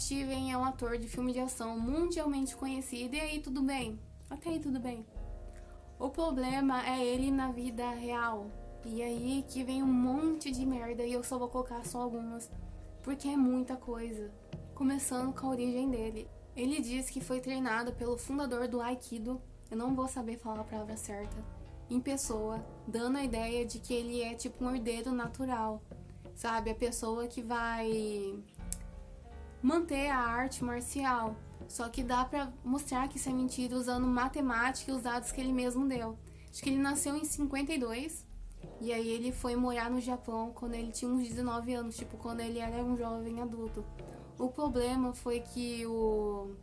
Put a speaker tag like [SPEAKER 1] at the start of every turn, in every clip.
[SPEAKER 1] Steven é um ator de filme de ação mundialmente conhecido, e aí tudo bem? Até aí tudo bem. O problema é ele na vida real. E aí que vem um monte de merda e eu só vou colocar só algumas, porque é muita coisa. Começando com a origem dele. Ele diz que foi treinado pelo fundador do Aikido, eu não vou saber falar a palavra certa, em pessoa, dando a ideia de que ele é tipo um herdeiro natural, sabe? A pessoa que vai manter a arte marcial. Só que dá pra mostrar que isso é mentira usando matemática e os dados que ele mesmo deu. Acho que ele nasceu em 52, e aí ele foi morar no Japão quando ele tinha uns 19 anos, tipo, quando ele era um jovem adulto. O problema foi que o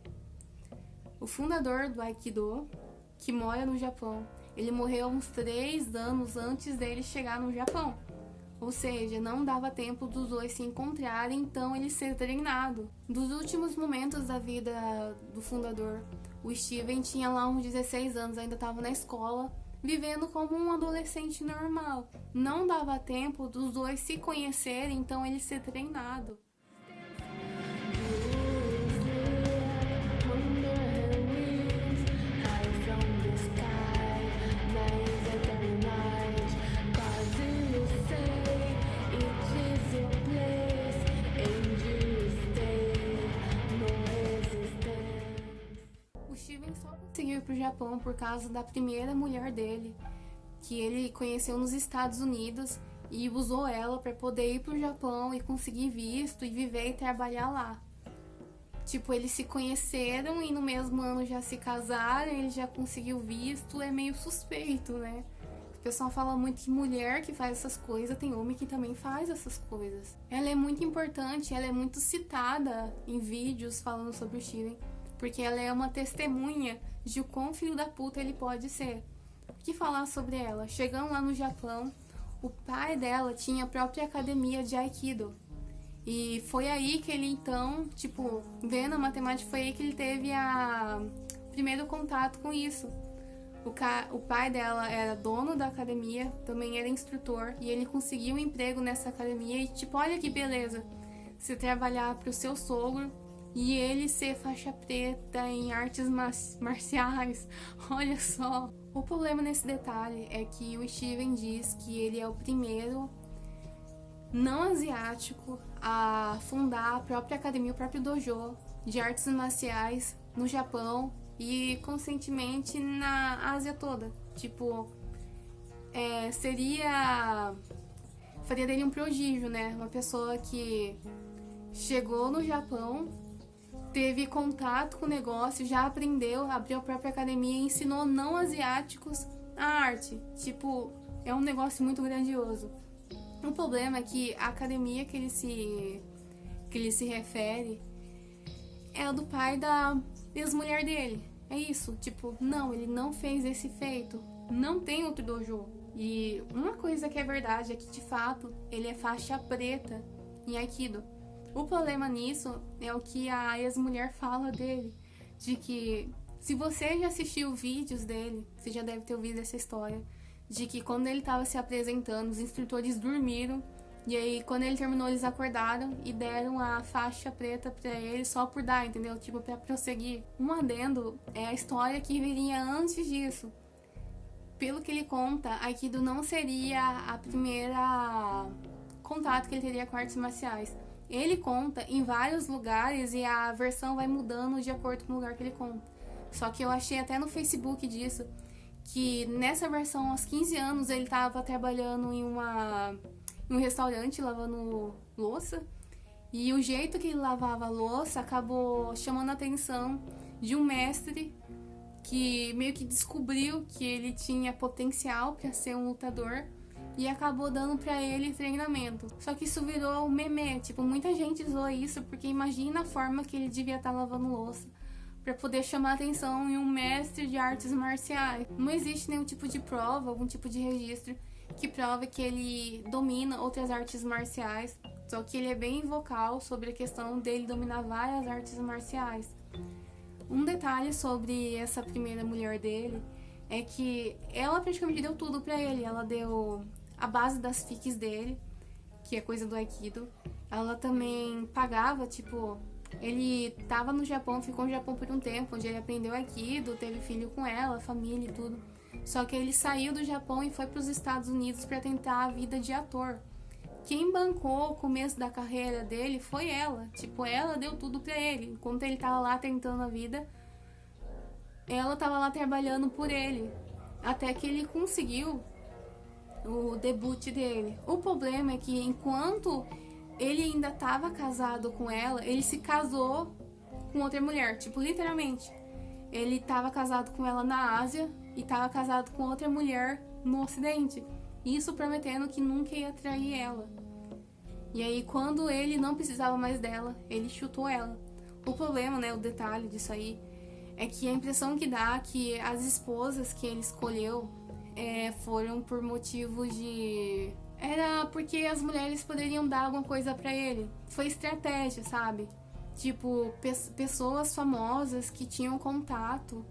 [SPEAKER 1] fundador do Aikido, que mora no Japão, ele morreu uns 3 anos antes dele chegar no Japão. Ou seja, não dava tempo dos dois se encontrarem, então ele ser treinado. Dos últimos momentos da vida do fundador, o Steven tinha lá uns 16 anos, ainda estava na escola, vivendo como um adolescente normal. Não dava tempo dos dois se conhecerem, então ele ser treinado. O Steven só conseguiu ir pro Japão por causa da primeira mulher dele, que ele conheceu nos Estados Unidos e usou ela para poder ir pro Japão e conseguir visto e viver e trabalhar lá. Tipo, eles se conheceram e no mesmo ano já se casaram, ele já conseguiu visto, é meio suspeito, né? O pessoal fala muito que mulher que faz essas coisas, tem homem que também faz essas coisas. Ela é muito importante, ela é muito citada em vídeos falando sobre o Steven, porque ela é uma testemunha de o quão filho da puta ele pode ser. O que falar sobre ela? Chegando lá no Japão, o pai dela tinha a própria academia de Aikido. E foi aí que ele então, tipo, vendo a matemática, foi aí que ele teve o primeiro contato com isso. O pai dela era dono da academia, também era instrutor, e ele conseguiu um emprego nessa academia e tipo, olha que beleza, você trabalhar pro seu sogro e ele ser faixa preta em artes marciais, olha só. O problema nesse detalhe é que o Steven diz que ele é o primeiro não asiático a fundar a própria academia, o próprio dojo de artes marciais no Japão e conscientemente na Ásia toda. Tipo, faria dele um prodígio, né? Uma pessoa que chegou no Japão, teve contato com o negócio, já aprendeu, abriu a própria academia e ensinou não asiáticos a arte. Tipo, é um negócio muito grandioso. O problema é que a academia que ele se refere é a do pai da ex-mulher dele. É isso, tipo, não, ele não fez esse feito. Não tem outro dojo. E uma coisa que é verdade é que, de fato, ele é faixa preta em Aikido. O problema nisso é o que a ex-mulher fala dele, de que se você já assistiu vídeos dele, você já deve ter ouvido essa história, de que quando ele estava se apresentando, os instrutores dormiram, e aí quando ele terminou eles acordaram e deram a faixa preta pra ele só por dar, entendeu? Tipo, pra prosseguir. Um adendo é a história que viria antes disso. Pelo que ele conta, Aikido não seria a primeira contato que ele teria com artes marciais. Ele conta em vários lugares e a versão vai mudando de acordo com o lugar que ele conta. Só que eu achei até no Facebook disso, que nessa versão, aos 15 anos, ele estava trabalhando em um restaurante lavando louça, e o jeito que ele lavava a louça acabou chamando a atenção de um mestre que meio que descobriu que ele tinha potencial para ser um lutador e acabou dando pra ele treinamento. Só que isso virou um meme, tipo, muita gente zoa isso porque imagina a forma que ele devia estar lavando louça para poder chamar a atenção em um mestre de artes marciais. Não existe nenhum tipo de prova, algum tipo de registro que prove que ele domina outras artes marciais, só que ele é bem vocal sobre a questão dele dominar várias artes marciais. Um detalhe sobre essa primeira mulher dele é que ela praticamente deu tudo pra ele. Ela deu a base das fiques dele, que é coisa do Aikido. Ela também pagava, tipo, Ele tava no Japão, ficou no Japão por um tempo, onde ele aprendeu Aikido, teve filho com ela, família e tudo. Só que ele saiu do Japão e foi para os Estados Unidos para tentar a vida de ator. Quem bancou o começo da carreira dele foi ela. Tipo, ela deu tudo pra ele. Enquanto ele tava lá tentando a vida, ela tava lá trabalhando por ele. Até que ele conseguiu o debut dele. O problema é que enquanto ele ainda estava casado com ela, ele se casou com outra mulher, tipo, literalmente. Ele estava casado com ela na Ásia e estava casado com outra mulher no Ocidente. Isso prometendo que nunca ia trair ela. E aí, quando ele não precisava mais dela, ele chutou ela. O problema, né, o detalhe disso aí, é que a impressão que dá é que as esposas que ele escolheu foram por motivos de... Era porque as mulheres poderiam dar alguma coisa pra ele. Foi estratégia, sabe? Tipo, pessoas famosas que tinham contato,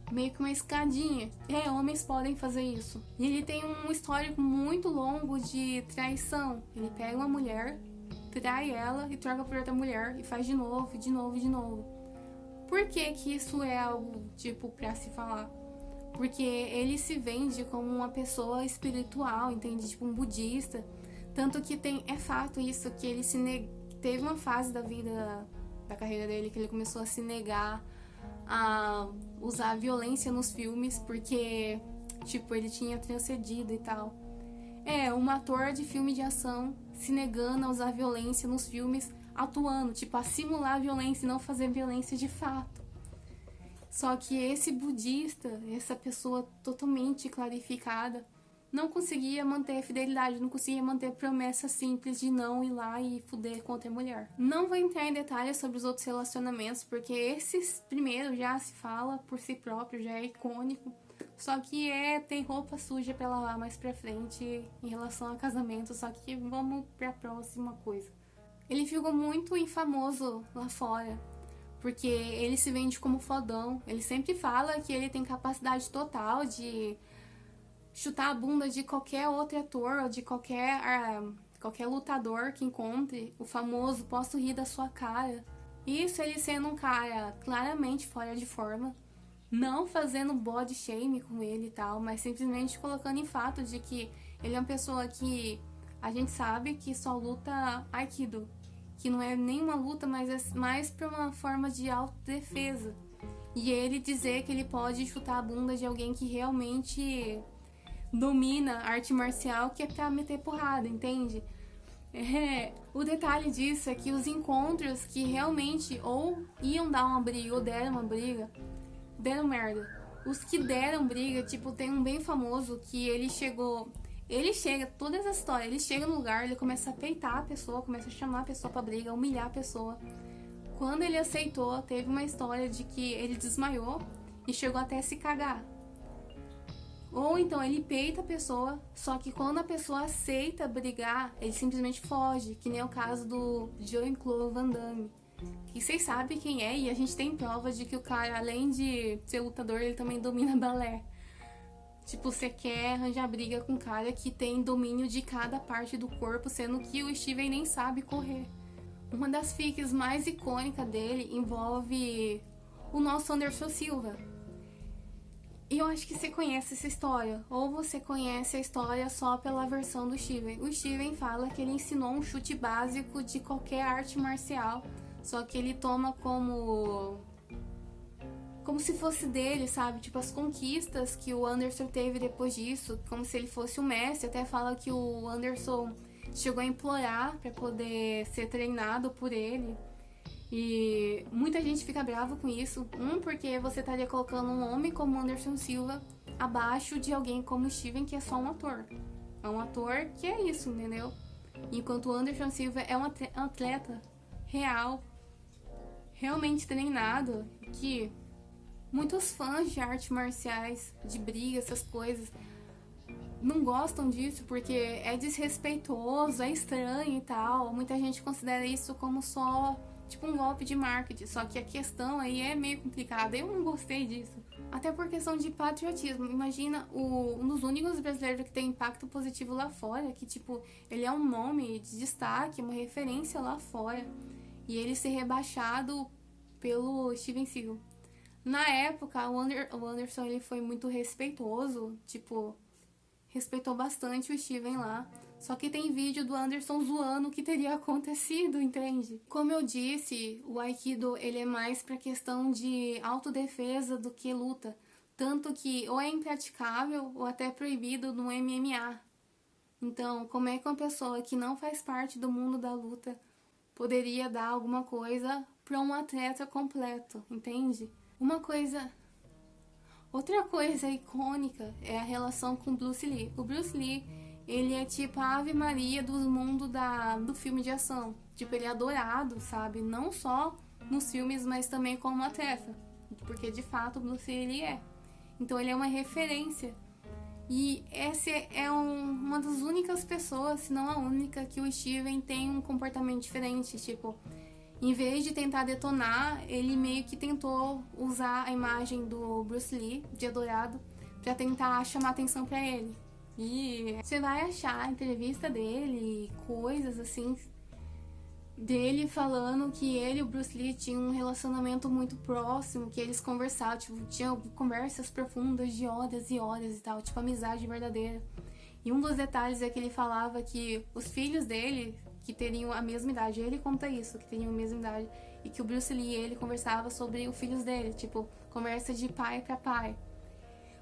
[SPEAKER 1] meio que uma escadinha. Homens podem fazer isso. E ele tem um histórico muito longo de traição. Ele pega uma mulher, trai ela e troca por outra mulher e faz de novo, de novo, de novo. Por que que isso é algo, tipo, pra se falar? Porque ele se vende como uma pessoa espiritual, entende? Tipo, um budista. Tanto que é fato isso, que ele teve uma fase da vida, da carreira dele, que ele começou a se negar a usar violência nos filmes, porque, tipo, ele tinha transcedido e tal. Um ator de filme de ação se negando a usar violência nos filmes, atuando, tipo, a simular violência e não fazer violência de fato. Só que esse budista, essa pessoa totalmente clarificada, não conseguia manter a fidelidade, não conseguia manter a promessa simples de não ir lá e fuder com outra mulher. Não vou entrar em detalhes sobre os outros relacionamentos, porque esses primeiro já se fala por si próprio, já é icônico. Só que tem roupa suja pra lavar mais pra frente em relação a casamento, só que vamos pra próxima coisa. Ele ficou muito infamoso lá fora, porque ele se vende como fodão. Ele sempre fala que ele tem capacidade total de chutar a bunda de qualquer outro ator ou de qualquer lutador que encontre. O famoso posso rir da sua cara. Isso ele sendo um cara claramente fora de forma, não fazendo body shame com ele e tal, mas simplesmente colocando em fato de que ele é uma pessoa que a gente sabe que só luta Aikido, que não é nenhuma luta, mas é mais pra uma forma de autodefesa. E ele dizer que ele pode chutar a bunda de alguém que realmente domina a arte marcial, que é pra meter porrada, entende? O detalhe disso é que os encontros que realmente ou iam dar uma briga ou deram uma briga, deram merda. Os que deram briga, tipo, tem um bem famoso que ele chega, toda essa história, ele chega no lugar, ele começa a peitar a pessoa, começa a chamar a pessoa pra briga, humilhar a pessoa. Quando ele aceitou, teve uma história de que ele desmaiou e chegou até a se cagar. Ou então ele peita a pessoa, só que quando a pessoa aceita brigar, ele simplesmente foge, que nem o caso do Jean-Claude Van Damme. Que vocês sabem quem é, e a gente tem provas de que o cara, além de ser lutador, ele também domina balé. Tipo, você quer arranjar briga com um cara que tem domínio de cada parte do corpo, sendo que o Steven nem sabe correr. Uma das fics mais icônicas dele envolve o nosso Anderson Silva. E eu acho que você conhece essa história, ou você conhece a história só pela versão do Steven. O Steven fala que ele ensinou um chute básico de qualquer arte marcial, só que ele toma como se fosse dele, sabe? Tipo, as conquistas que o Anderson teve depois disso, como se ele fosse o mestre. Até fala que o Anderson chegou a implorar pra poder ser treinado por ele. E muita gente fica brava com isso. Porque você estaria colocando um homem como Anderson Silva abaixo de alguém como Steven, que é só um ator. É um ator que é isso, entendeu? Enquanto o Anderson Silva é um atleta real, realmente treinado, que muitos fãs de artes marciais, de briga, essas coisas, não gostam disso porque é desrespeitoso, é estranho e tal. Muita gente considera isso como só, tipo, um golpe de marketing. Só que a questão aí é meio complicada. Eu não gostei disso. Até por questão de patriotismo. Imagina um dos únicos brasileiros que tem impacto positivo lá fora, que, tipo, ele é um nome de destaque, uma referência lá fora. e ele ser rebaixado pelo Steven Seagal. Na época, o Anderson ele foi muito respeitoso, tipo, respeitou bastante o Steven lá. Só que tem vídeo do Anderson zoando o que teria acontecido, entende? Como eu disse, o Aikido ele é mais pra questão de autodefesa do que luta. Tanto que ou é impraticável ou até proibido no MMA. Então, como é que uma pessoa que não faz parte do mundo da luta poderia dar alguma coisa para um atleta completo, entende? Outra coisa icônica é a relação com o Bruce Lee. O Bruce Lee, ele é tipo a Ave Maria do mundo do filme de ação. Tipo, ele é adorado, sabe? Não só nos filmes, mas também como atleta. Porque, de fato, o Bruce Lee, ele é. Então, ele é uma referência. E essa é uma das únicas pessoas, se não a única, que o Steven tem um comportamento diferente. Tipo, em vez de tentar detonar, ele meio que tentou usar a imagem do Bruce Lee, de adorado, pra tentar chamar atenção pra ele. E você vai achar a entrevista dele, coisas assim, dele falando que ele e o Bruce Lee tinham um relacionamento muito próximo, que eles conversavam, tipo, tinham conversas profundas de horas e horas e tal, tipo, amizade verdadeira. E um dos detalhes é que ele falava que os filhos dele, que teriam a mesma idade, ele conta isso, que teriam a mesma idade, e que o Bruce Lee, ele conversava sobre os filhos dele, tipo, conversa de pai pra pai.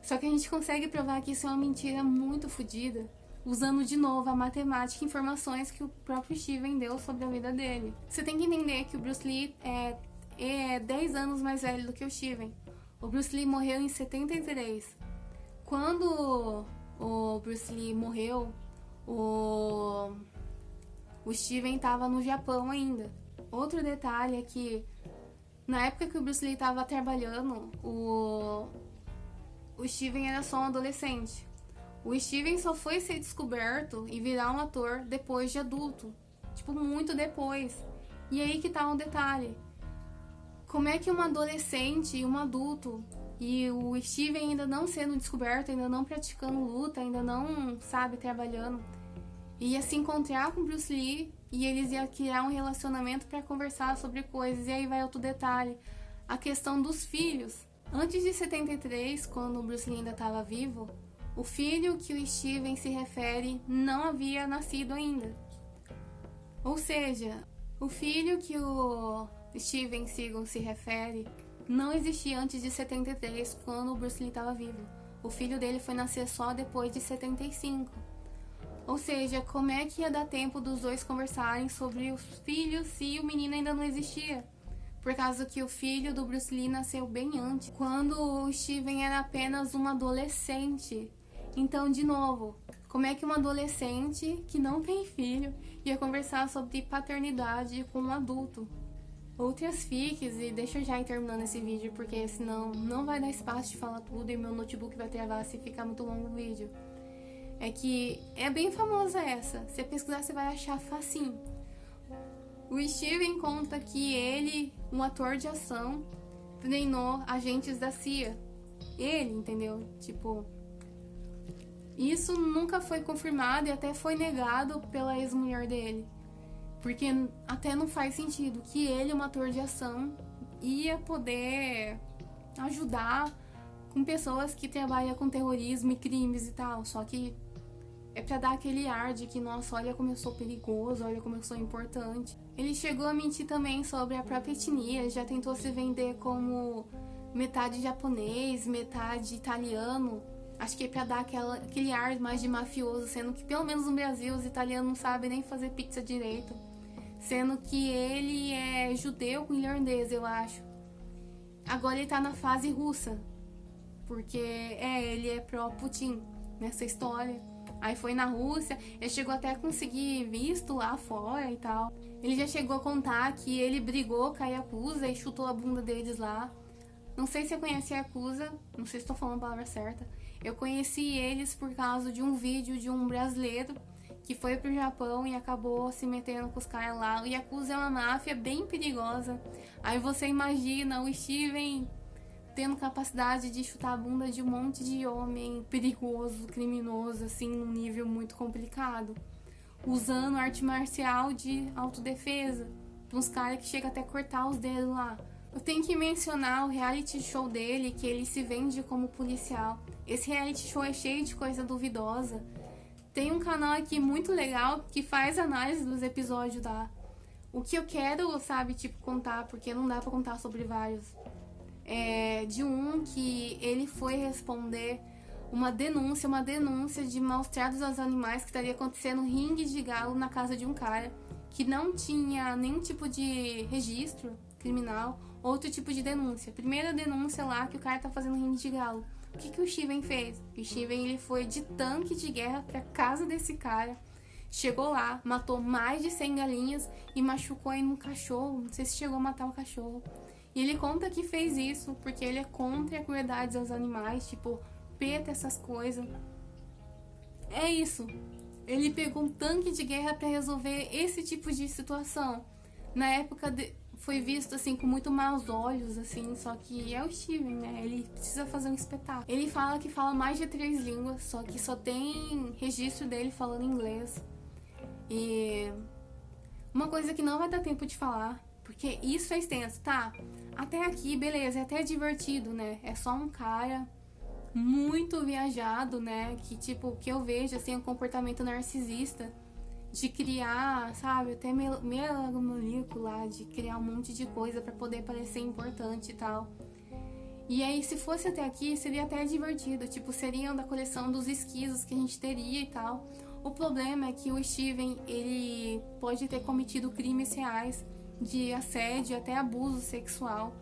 [SPEAKER 1] Só que a gente consegue provar que isso é uma mentira muito fodida, usando de novo a matemática e informações que o próprio Steven deu sobre a vida dele. Você tem que entender que o Bruce Lee é 10 anos mais velho do que o Steven. O Bruce Lee morreu em 73. Quando o Bruce Lee morreu, o Steven estava no Japão ainda. Outro detalhe é que na época que o Bruce Lee estava trabalhando, o Steven era só um adolescente. O Steven só foi ser descoberto e virar um ator depois de adulto. Tipo, muito depois. E aí que tá um detalhe. Como é que um adolescente e um adulto, e o Steven ainda não sendo descoberto, ainda não praticando luta, ainda não, sabe, trabalhando, ia se encontrar com Bruce Lee e eles iam criar um relacionamento para conversar sobre coisas. E aí vai outro detalhe. A questão dos filhos. Antes de 73, quando o Bruce Lee ainda estava vivo, o filho que o Steven se refere não havia nascido ainda. Ou seja, o filho que o Steven Seagal se refere não existia antes de 73, quando o Bruce Lee estava vivo. O filho dele foi nascer só depois de 75. Ou seja, como é que ia dar tempo dos dois conversarem sobre os filhos se o menino ainda não existia? Por causa que o filho do Bruce Lee nasceu bem antes, quando o Steven era apenas um adolescente. Então, de novo, como é que um adolescente que não tem filho ia conversar sobre paternidade com um adulto? Outras fics, e deixa eu já ir terminando esse vídeo, porque senão não vai dar espaço de falar tudo e meu notebook vai travar se ficar muito longo o vídeo. É que é bem famosa essa, se pesquisar você vai achar facinho. O Steven conta que ele, um ator de ação, treinou agentes da CIA. Ele, entendeu? Tipo, isso nunca foi confirmado e até foi negado pela ex-mulher dele. Porque até não faz sentido que ele, um ator de ação, ia poder ajudar com pessoas que trabalham com terrorismo e crimes e tal. Só que é pra dar aquele ar de que, nossa, olha como eu sou perigoso, olha como eu sou importante. Ele chegou a mentir também sobre a própria etnia, já tentou se vender como metade japonês, metade italiano. Acho que é pra dar aquele ar mais de mafioso, sendo que pelo menos no Brasil os italianos não sabem nem fazer pizza direito. Sendo que ele é judeu com irlandês, eu acho. Agora ele tá na fase russa, porque ele é pró-Putin nessa história. Aí foi na Rússia, ele chegou até a conseguir visto lá fora e tal. Ele já chegou a contar que ele brigou com a Yakuza e chutou a bunda deles lá. Não sei se você conhece a Yakuza, não sei se estou falando a palavra certa. Eu conheci eles por causa de um vídeo de um brasileiro que foi pro Japão e acabou se metendo com os caras lá. O Yakuza é uma máfia bem perigosa. Aí você imagina o Steven tendo capacidade de chutar a bunda de um monte de homem perigoso, criminoso, assim, num nível muito complicado. Usando arte marcial de autodefesa. de uns caras que chega até cortar os dedos lá. Eu tenho que mencionar o reality show dele, que ele se vende como policial. Esse reality show é cheio de coisa duvidosa. Tem um canal aqui muito legal que faz análise dos episódios da... O que eu quero, sabe, tipo, contar, porque não dá pra contar sobre vários. É de um que ele foi responder uma denúncia de maus tratos aos animais que estaria acontecendo no ringue de galo na casa de um cara que não tinha nenhum tipo de registro criminal, outro tipo de denúncia. Primeira denúncia lá que o cara tá fazendo ringue de galo. O que o Steven fez? O Steven, ele foi de tanque de guerra pra casa desse cara, chegou lá, matou mais de 100 galinhas e machucou ainda um cachorro, não sei se chegou a matar um cachorro. E ele conta que fez isso porque ele é contra a crueldade aos animais, tipo, PETA, essas coisas. É isso. Ele pegou um tanque de guerra pra resolver esse tipo de situação. Na época foi visto assim com muito maus olhos, assim, só que é o Steven, né? Ele precisa fazer um espetáculo. Ele fala que fala mais de 3 línguas, só que só tem registro dele falando inglês. E uma coisa que não vai dar tempo de falar, porque isso é extenso, tá? Até aqui, beleza, é até divertido, né? É só um cara muito viajado, né? Que, tipo, que eu vejo, assim, um comportamento narcisista de criar, sabe? Até megalomaníaco lá, de criar um monte de coisa pra poder parecer importante e tal. E aí, se fosse até aqui, seria até divertido. Tipo, seriam da coleção dos esquisos que a gente teria e tal. O problema é que o Steven, ele pode ter cometido crimes reais de assédio, até abuso sexual.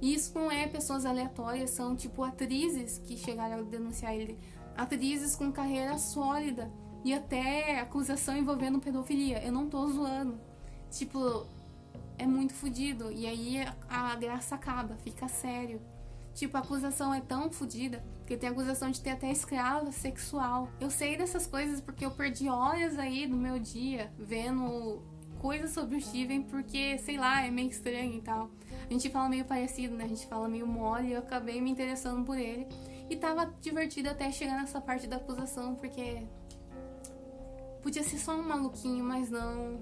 [SPEAKER 1] E isso não é pessoas aleatórias, são tipo atrizes que chegaram a denunciar ele. Atrizes com carreira sólida e até acusação envolvendo pedofilia. Eu não tô zoando. Tipo, é muito fodido. E aí a graça acaba, fica sério. Tipo, a acusação é tão fodida que tem acusação de ter até escrava sexual. Eu sei dessas coisas porque eu perdi horas aí do meu dia vendo coisas sobre o Steven, porque, sei lá, é meio estranho e tal. A gente fala meio parecido, né? A gente fala meio mole e eu acabei me interessando por ele. E tava divertido até chegar nessa parte da acusação, porque podia ser só um maluquinho, mas não.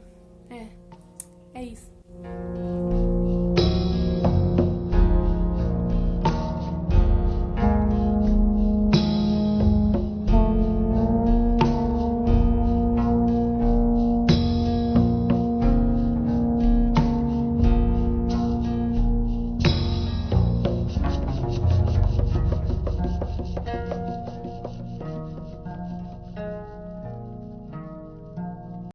[SPEAKER 1] É isso.